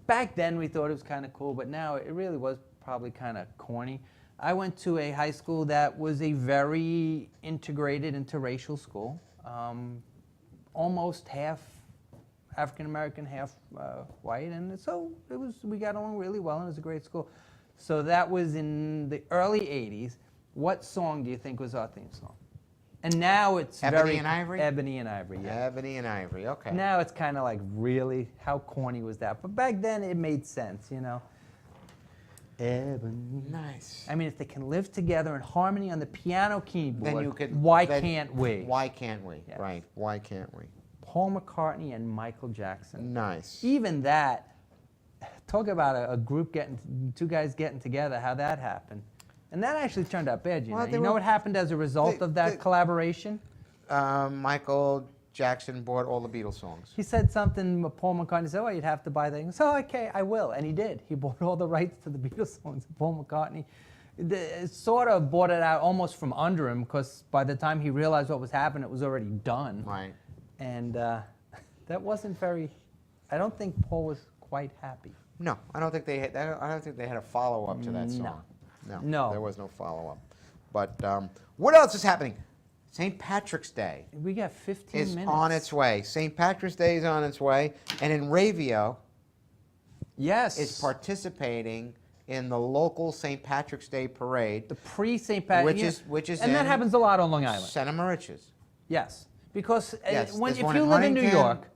back then we thought it was kind of cool, but now it really was probably kind of corny. I went to a high school that was a very integrated interracial school, almost half African American, half white, and so we got along really well, and it was a great school. So that was in the early 80s. What song do you think was our theme song? And now it's Ebony very and Ivory? Ebony and Ivory, yeah. Ebony and Ivory, okay. Now it's kind of like, really? How corny was that? But back then it made sense, you know. Ebony. Nice. I mean, if they can live together in harmony on the piano keyboard, Then you could. why then- can't we? Why can't we? Yes. Right. Why can't we? Paul McCartney and Michael Jackson. Nice. Even that, talk about a group two guys getting together, how that happened. And that actually turned out bad, you Well, know. they You know were- what happened as a result of that collaboration? Michael Jackson bought all the Beatles songs. He said something, Paul McCartney said, oh, you'd have to buy things. So, okay, I will. And he did. He bought all the rights to the Beatles songs. Paul McCartney sort of bought it out almost from under him, because by the time he realized what was happening, it was already done. Right. And that wasn't very, I don't think Paul was quite happy. No, I don't think they had. I don't think they had a follow up to that song. No. There was no follow up. But what else is happening? St. Patrick's Day We got 15 is minutes. on its way. St. Patrick's Day is on its way, and in Ravio Yes. is participating in the local St. Patrick's Day parade. The pre-St. Patrick's. Which is and that in happens a lot on Long Island. Santa Mauritius. Yes. Because Yes, if there's one you in live in New Huntington. York,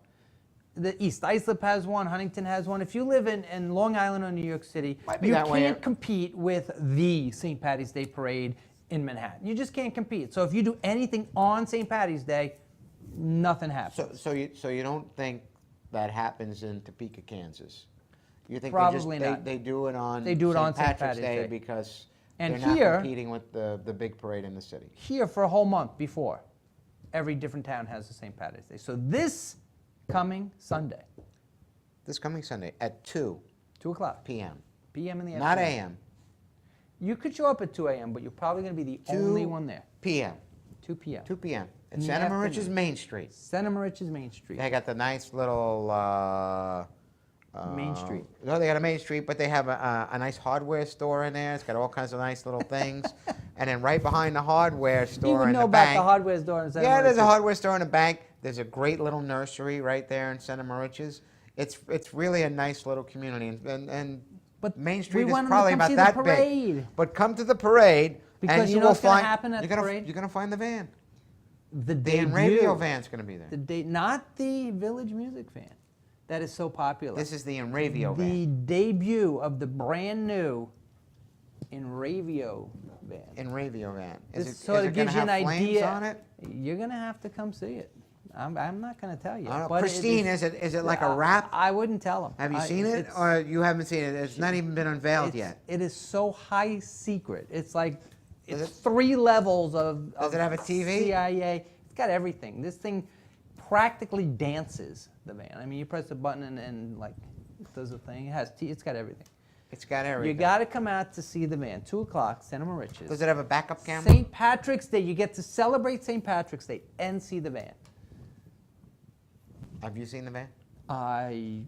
the East Islip has one, Huntington has one. If you live in Long Island or New York City, Might be you that way. can't compete with the St. Patty's Day parade in Manhattan. You just can't compete. So if you do anything on St. Patty's Day, nothing happens. So you don't think that happens in Topeka, Kansas? You think Probably not. they do it on They do it on St. Patrick's Patty's Day. because And they're not here- competing with the big parade in the city. Here for a whole month before, every different town has the St. Patty's Day. So this coming Sunday, This coming Sunday at 2 2 o'clock p.m. p.m. in the Not afternoon. a.m. You could show up at 2 a.m., but you're probably going to be the 2 only one there. p.m. 2 p.m. 2 p.m. In at the Santa Mauritius afternoon. Main Street. Santa Mauritius Main Street. They got the nice little Main Street. No, they got a Main Street, but they have a nice hardware store in there. It's got all kinds of nice little things. And then right behind the hardware You store would in know the about bank. the hardware store in Santa Yeah, there's a Mauritius. hardware store and a bank. There's a great little nursery right there in Santa Mauritius. It's really a nice little community, and But Main we Street is want 'em to probably come about see the that parade. big. But come to the parade, Because and you you know will what's gonna find happen at you're the gonna parade? you're gonna find the van. The The debut. Enravio van's gonna be there. Not the Village Music van. That is so popular. This is the Enravio the van. debut of the brand new Enravio van. Enravio van. This sort of gonna gives you an have flames idea. on it? You're gonna have to come see it. I'm not gonna tell you. I don't know. but Pristine, is it like a wrap? I wouldn't tell them. Have you seen it, or you haven't seen it? It's not even been unveiled yet. It is so high secret. It's like Does it's it- 3 levels of. Does it have a TV? CIA. It's got everything. This thing practically dances the van. I mean, you press a button and like it does a thing. It has it's got everything. It's got You everything. got to come out to see the van. 2 o'clock, Santa Mauritius. Does it have a backup camera? St. Patrick's Day. You get to celebrate St. Patrick's Day and see the van. Have you seen the van? I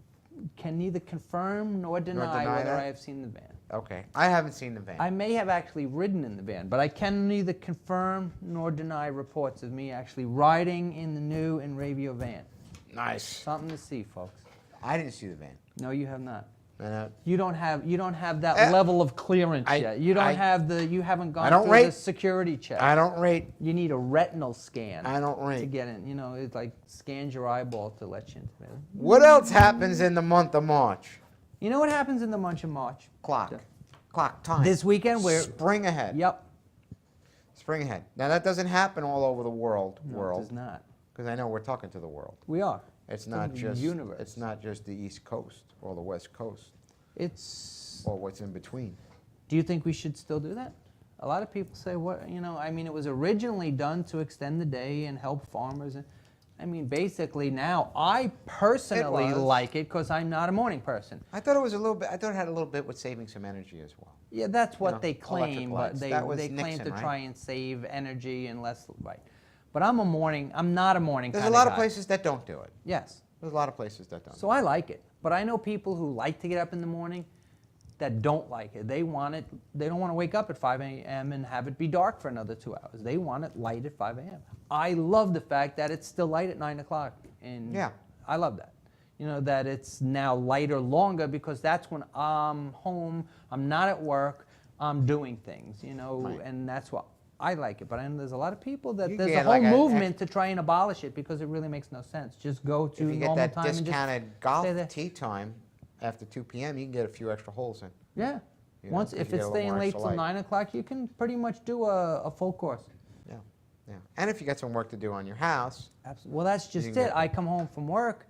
can neither confirm nor deny, deny whether that? I have seen the van. Okay, I haven't seen the van. I may have actually ridden in the van, but I can neither confirm nor deny reports of me actually riding in the new Enravio van. Nice. Something to see, folks. I didn't see the van. No, you have not. No, You don't have that level of clearance yet. You haven't gone don't through rate- the security check. I don't rate. You need a retinal scan. I don't to rate. get in. You know, it like scans your eyeball to let you into there. What else happens in the month of March? You know what happens in the month of March? Clock. Clock time. This weekend we're Spring ahead. Yep. Spring ahead. Now that doesn't happen all over the world. No, it does not. Because I know we're talking to the world. We are. It's not the just. universe. It's not just the East Coast or the West Coast It's. or what's in between. Do you think we should still do that? A lot of people say, "What? You know, I mean, it was originally done to extend the day and help farmers." And I mean, basically, now I personally was. like it because I'm not a morning person. I thought it was a little bit. I thought it had a little bit with saving some energy as well. Yeah, that's what know, they electric claim, lights. but they That was claim Nixon, to right? try and save energy and less. Right. But I'm not a morning There's kind a lot guy. of places that don't do it. Yes. There's a lot of places that don't. So I like it. But I know people who like to get up in the morning that don't like it. They want it, they don't want to wake up at 5 a.m. and have it be dark for another 2 hours. They want it light at 5 a.m. I love the fact that it's still light at 9 o'clock. And Yeah. I love that. You know, that it's now lighter longer because that's when I'm home, I'm not at work, I'm doing things, you know, Right. and that's what I like it. But I know there's a lot of people that You there's a get whole like movement to try and abolish it because it really makes no sense. Just go to If you get normal that time and just discounted stay there. golf tee time after 2 p.m., you can get a few extra holes in. Yeah. You know, Once, 'cause if you get it's a little staying more late extra till light. 9 o'clock, you can pretty much do a full course. Yeah, yeah. And if you got some work to do on your house, Absolutely. Well, that's just can it. get I come home from work.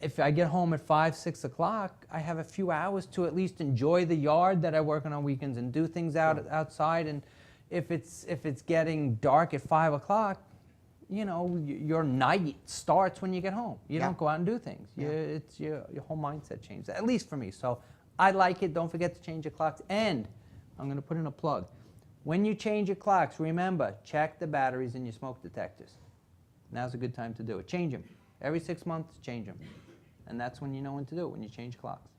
If I get home at 5, 6 o'clock, I have a few hours to at least enjoy the yard that I work on weekends and do things outside. And if it's getting dark at 5 o'clock, you know, your night starts when you get home. You Yeah. don't go out and do things. Yeah. It's your whole mindset changes, at least for me. So I like it. Don't forget to change your clocks. And I'm going to put in a plug. When you change your clocks, remember, check the batteries in your smoke detectors. Now's a good time to do it. Change them. Every 6 months, change them. And that's when you know when to do it, when you change clocks.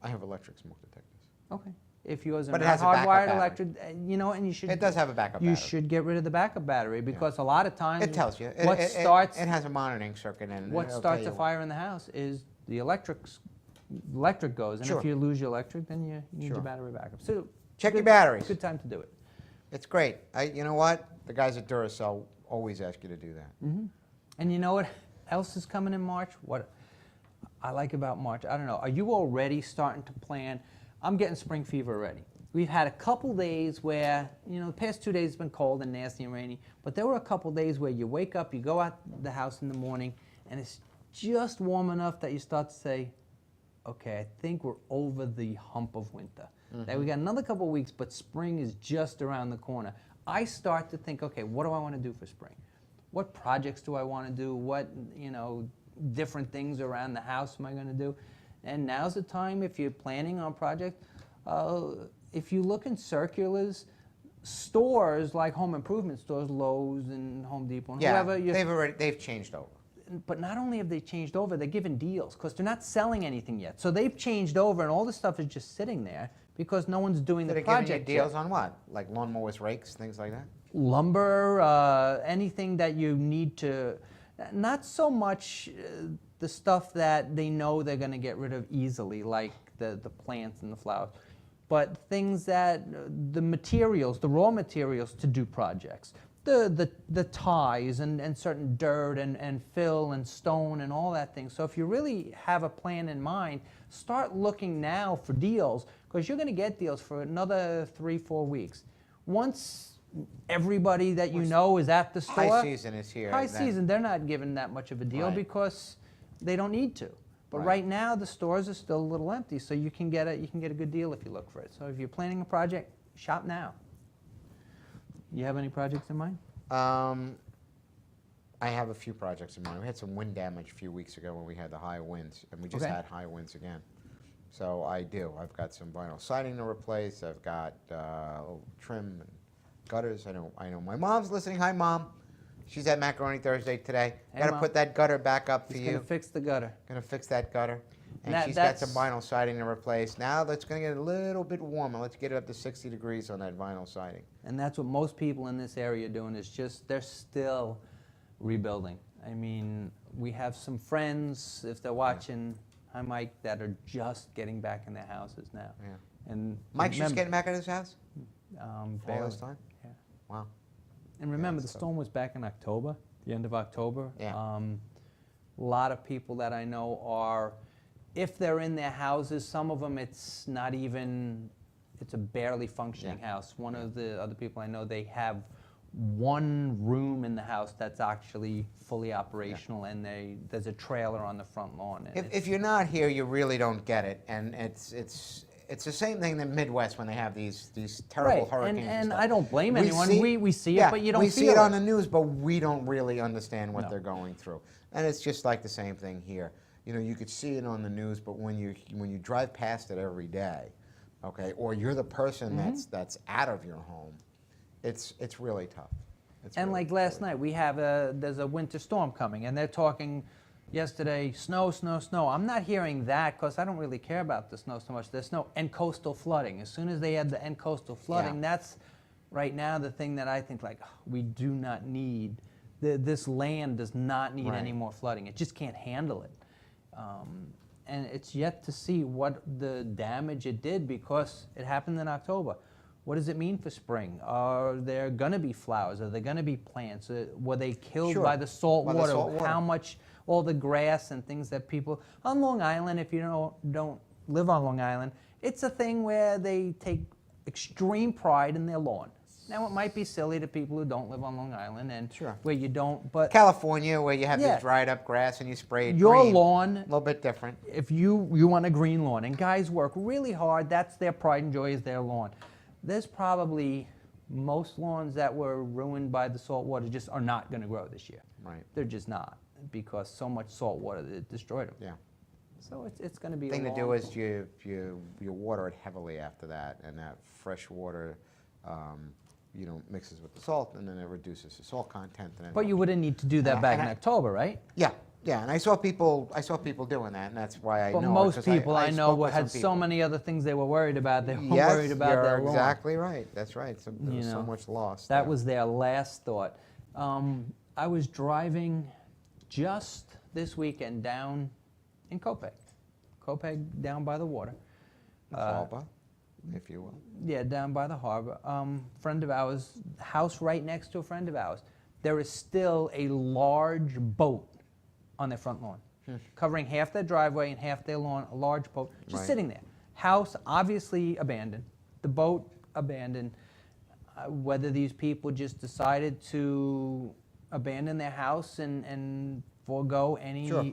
I have electric smoke detectors. Okay. If yours are But it not has a backup hardwired battery. electric, you know, and you should. It does have a backup You battery. should get rid of the backup battery because a lot of times It tells you. what starts It has a monitoring circuit in it. what It'll starts tell a you fire in the house is the electric goes, and Sure. if you lose your electric, then you need Sure. your battery backup. So Check your good- batteries. Good time to do it. It's great. You know what? The guys at Duracell always ask you to do that. And you know what else is coming in March? What I like about March, I don't know. Are you already starting to plan? I'm getting spring fever already. We've had a couple days where, you know, the past 2 days have been cold and nasty and rainy, but there were a couple days where you wake up, you go out the house in the morning, and it's just warm enough that you start to say, okay, I think we're over the hump of winter. That we got another couple of weeks, but spring is just around the corner. I start to think, okay, what do I want to do for spring? What projects do I want to do? What, you know, different things around the house am I going to do? And now's the time, if you're planning on a project, if you look in circulars, stores like home improvement stores, Lowe's and Home Depot and Yeah, whoever, they've changed over. but not only have they changed over, they're giving deals because they're not selling anything yet. So they've changed over and all this stuff is just sitting there because no one's doing They're the giving you project deals yet. on what? Like lawnmowers, rakes, things like that? Lumber, anything that you need to, not so much the stuff that they know they're going to get rid of easily, like the plants and the flowers, but things that, the materials, the raw materials to do projects, the ties and certain dirt and fill and stone and all that thing. So if you really have a plan in mind, start looking now for deals because you're going to get deals for another 3-4 weeks. Once everybody that you know is at the store, High season is here. high then- season, they're not giving that much of a deal Right. because they don't need to. But Right. right now, the stores are still a little empty, so you can get a good deal if you look for it. So if you're planning a project, shop now. You have any projects in mind? I have a few projects in mind. We had some wind damage a few weeks ago when we had the high winds, and we just Okay. had high winds again. So I do. I've got some vinyl siding to replace. I've got trim and gutters. I know my mom's listening. Hi, Mom. She's at Macaroni Thursday today. Hey, Got to Mom. put that gutter back up for He's you. gonna fix the gutter. Gonna fix that gutter. And That- she's got some that's- vinyl siding to replace. Now that's gonna get a little bit warmer. Let's get it up to 60 degrees on that vinyl siding. And that's what most people in this area are doing is just, they're still rebuilding. I mean, we have some friends, if they're watching, hi Mike, that are just getting back in their houses now. Yeah. And Mike's just remember, getting back at his house? All barely. this time? Yeah. Wow. And remember, the that's tough. storm was back in October, the end of October. Yeah. A lot of people that I know are, if they're in their houses, some of them it's not even, it's a barely functioning Yeah. house. One of the other people I know, they have one room in the house that's actually fully operational, and there's a trailer on the front lawn. And If you're not here, you really don't get it. And it's the same thing in the Midwest when they have these terrible Right, hurricanes. and stuff. I don't blame We anyone. see- We see yeah, it, but you don't we feel see it on the news, but we don't really understand what No. they're going through. And it's just like the same thing here. You know, you could see it on the news, but when you drive past it every day, okay, or you're the person Mm-hmm. that's out of your home, it's really tough. And really like last really- night, there's a winter storm coming, and they're talking yesterday, snow, snow, snow. I'm not hearing that because I don't really care about the snow so much. The snow and coastal flooding. As soon as they had the end coastal flooding, Yeah. that's right now the thing that I think like we do not need. This land does not need any Right. more flooding. It just can't handle it. And it's yet to see what the damage it did because it happened in October. What does it mean for spring? Are there going to be flowers? Are there going to be plants? Were they killed Sure. by the salt By the water? salt water. How much, all the grass and things that people, on Long Island, if you don't live on Long Island, it's a thing where they take extreme pride in their lawn. Now, it might be silly to people who don't live on Long Island and Sure. where you don't, but California, where you have Yeah. this dried up grass and you spray it your green, lawn, a little bit different. if you want a green lawn, and guys work really hard, that's their pride and joy is their lawn. There's probably most lawns that were ruined by the salt water just are not going to grow this year. Right. They're just not because so much salt water that destroyed them. Yeah. So it's going to be The thing a to do long- is you water it heavily after that, and that fresh water, mixes with the salt, and then it reduces the salt content. And then But you wouldn't need to do that And back I- in October, right? Yeah, and I saw people doing that, and that's why I But know. it, most 'cause people I know spoke with had some so people. many other things they were worried about. They weren't Yes, worried about you're their lawn. exactly right. That's right. So there You was so know, much lost. That there. was their last thought. I was driving just this weekend down in Copiague down by the water. Falba, if you will. Yeah, down by the harbor. Friend of ours, house right next to a friend of ours. There is still a large boat on their front lawn, covering half their driveway and half their lawn, a large boat, just Right. sitting there. House obviously abandoned, the boat abandoned. Whether these people just decided to abandon their house and forego any, Sure.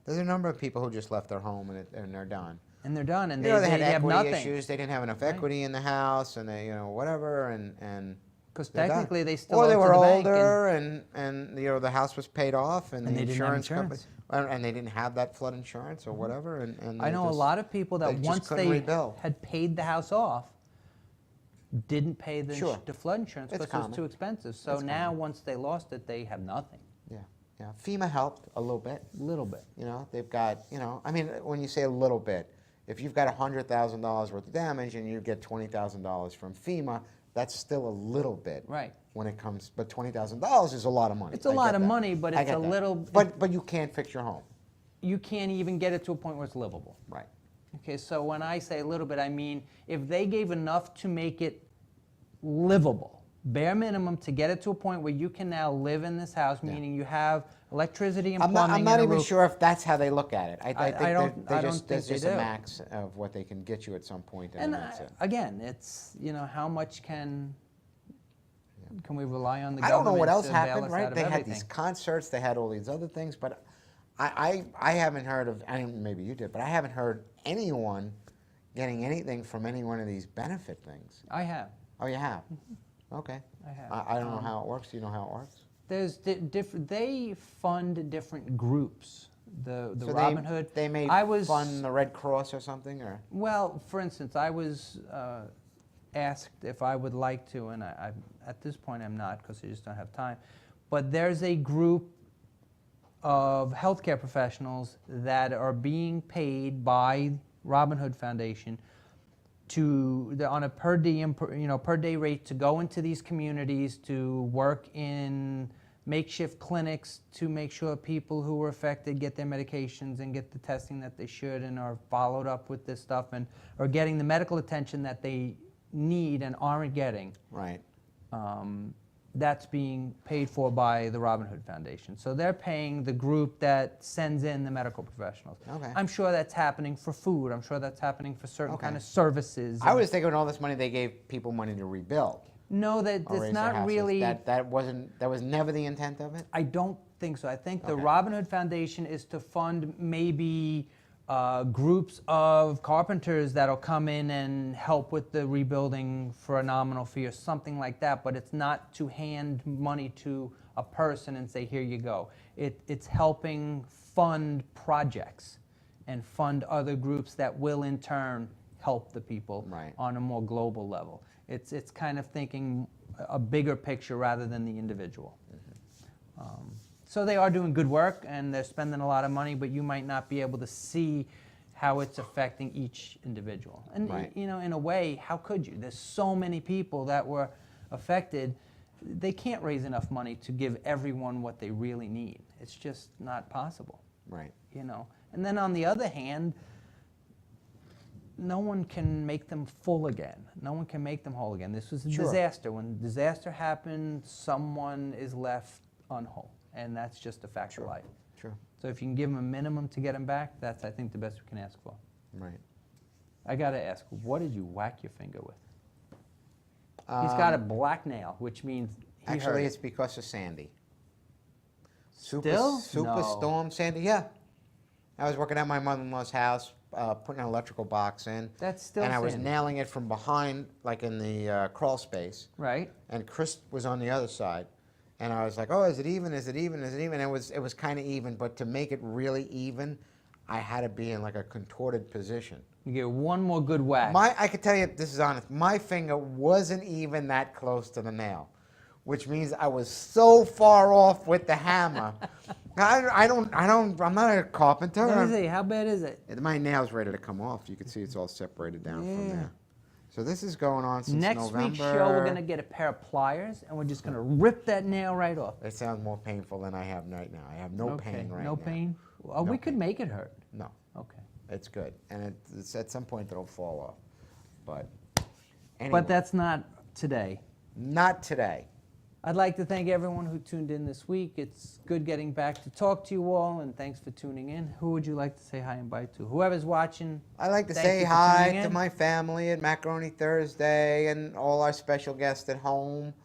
There's a number of people who just left their home and they're done. and they're done, and They had they have equity nothing. issues. They didn't have enough Right. equity in the house, and they, whatever, and Because they're done. technically they still or owe they to were the bank, older, and the house was paid off, and And the they didn't have insurance company, insurance. and they didn't have that flood insurance or whatever, and I they know a just- lot of people they that just once couldn't they rebuild. had paid the house off, didn't pay Sure. the flood insurance It's because it was common. too expensive. So It's now common. once they lost it, they have nothing. Yeah. FEMA helped a little bit. A little bit. They've got, when you say a little bit, if you've got $100,000 worth of damage and you get $20,000 from FEMA, that's still a little bit. Right. When it comes, but $20,000 is a lot of money. It's a I lot get of that. money, but I it's get a that. little- But you can't fix your home. You can't even get it to a point where it's livable. Right. Okay, so when I say a little bit, I mean if they gave enough to make it livable, bare minimum to get it to a point where you can now live in this house, meaning you have electricity and I'm plumbing not and a even roof. sure if that's how they look at it. I think I don't there's think they just do. a max of what they can get you at some point, and And then that's it. again, it's, how much can we rely on the I don't government know what else to bail happened, us right? out of They had everything? these concerts, they had all these other things, but I haven't heard of, maybe you did, but I haven't heard anyone getting anything from any one of these benefit things. I have. Oh, you have? Okay. I have. I don't know how it works. Do you know how it works? There's different. They fund different groups. The So Robin Hood. They may I was fund the Red Cross or something, or? Well, for instance, I was asked if I would like to, and I at this point I'm not because I just don't have time. But there's a group of healthcare professionals that are being paid by Robin Hood Foundation on a per day rate to go into these communities to work in makeshift clinics to make sure people who were affected get their medications and get the testing that they should and are followed up with this stuff and are getting the medical attention that they need and aren't getting. Right. That's being paid for by the Robin Hood Foundation. So they're paying the group that sends in the medical professionals. Okay. I'm sure that's happening for food. I'm sure that's happening for certain Okay. kind of services. I was thinking all this money they gave people money to rebuild. No, that or it's raise their not houses. really. That was never the intent of it. I don't think so. I think the Okay. Robin Hood Foundation is to fund maybe groups of carpenters that'll come in and help with the rebuilding for a nominal fee or something like that, but it's not to hand money to a person and say, here you go. It's helping fund projects and fund other groups that will in turn help the people Right. on a more global level. It's kind of thinking a bigger picture rather than the individual. So they are doing good work and they're spending a lot of money, but you might not be able to see how it's affecting each individual. And Right. you know, in a way, how could you? There's so many people that were affected. They can't raise enough money to give everyone what they really need. It's just not possible. Right. You know. And then on the other hand, no one can make them full again. No one can make them whole again. This was a Sure. disaster. When disaster happened, someone is left unwhole, and that's just a fact of life. Sure. So if you can give them a minimum to get them back, that's, I think, the best we can ask for. Right. I got to ask, what did you whack your finger with? He's got a black nail, which means he hurt Actually, it. it's because of Sandy. Still? Superstorm Sandy, yeah. I was working at my mother-in-law's house, putting an electrical box in. That's still And I was Sandy. nailing it from behind, like in the crawl space. Right? And Chris was on the other side. And I was like, oh, is it even, is it even, is it even? And it was kind of even, but to make it really even, I had to be in like a contorted position. You get one more good whack. I could tell you, this is honest, my finger wasn't even that close to the nail, which means I was so far off with the hammer. I'm not a carpenter. Let me see, how bad is it? My nail's ready to come off. You can see it's all separated down from there. So this is going on since Next November. week's show, we're going to get a pair of pliers, and we're just going to rip that nail right off. It sounds more painful than I have right now. I have no pain right now. No pain? Well, No we could pain. make it hurt. No, Okay. it's good. And it's at some point it'll fall off. But anyway, But that's not today. not today. I'd like to thank everyone who tuned in this week. It's good getting back to talk to you all, and thanks for tuning in. Who would you like to say hi and bye to? Whoever's watching. I'd like to Thank say you for hi tuning to in. my family at Macaroni Thursday and all our special guests at home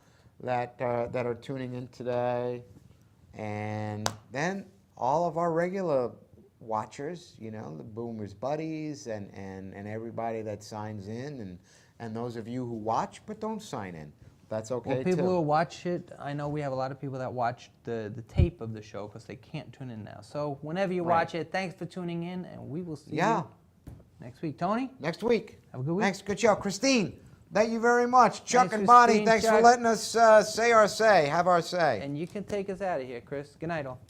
that are tuning in today. And then all of our regular watchers, you know, the Boomers Buddies and everybody that signs in and those of you who watch but don't sign in. That's okay Well, people too. who watch it, I know we have a lot of people that watch the tape of the show because they can't tune in now. So whenever you watch it, thanks for tuning in, and we will see Yeah. you next week. Tony, Next week. have a good week. Thanks. Good show. Christine, thank you very much. Chuck Thanks, and Bonnie, Christine. thanks for Chuck. letting us say our say, have our say. And you can take us out of here, Chris. Good night, all.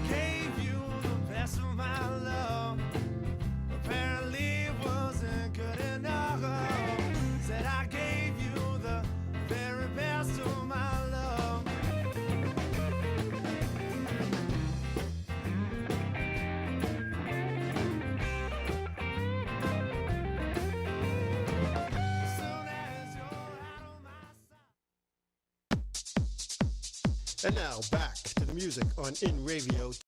Gave you the best of my love. Apparently it wasn't good enough. Said I gave you the very best of my love. Soon as you're out of my sight. And now back to the music on In Radio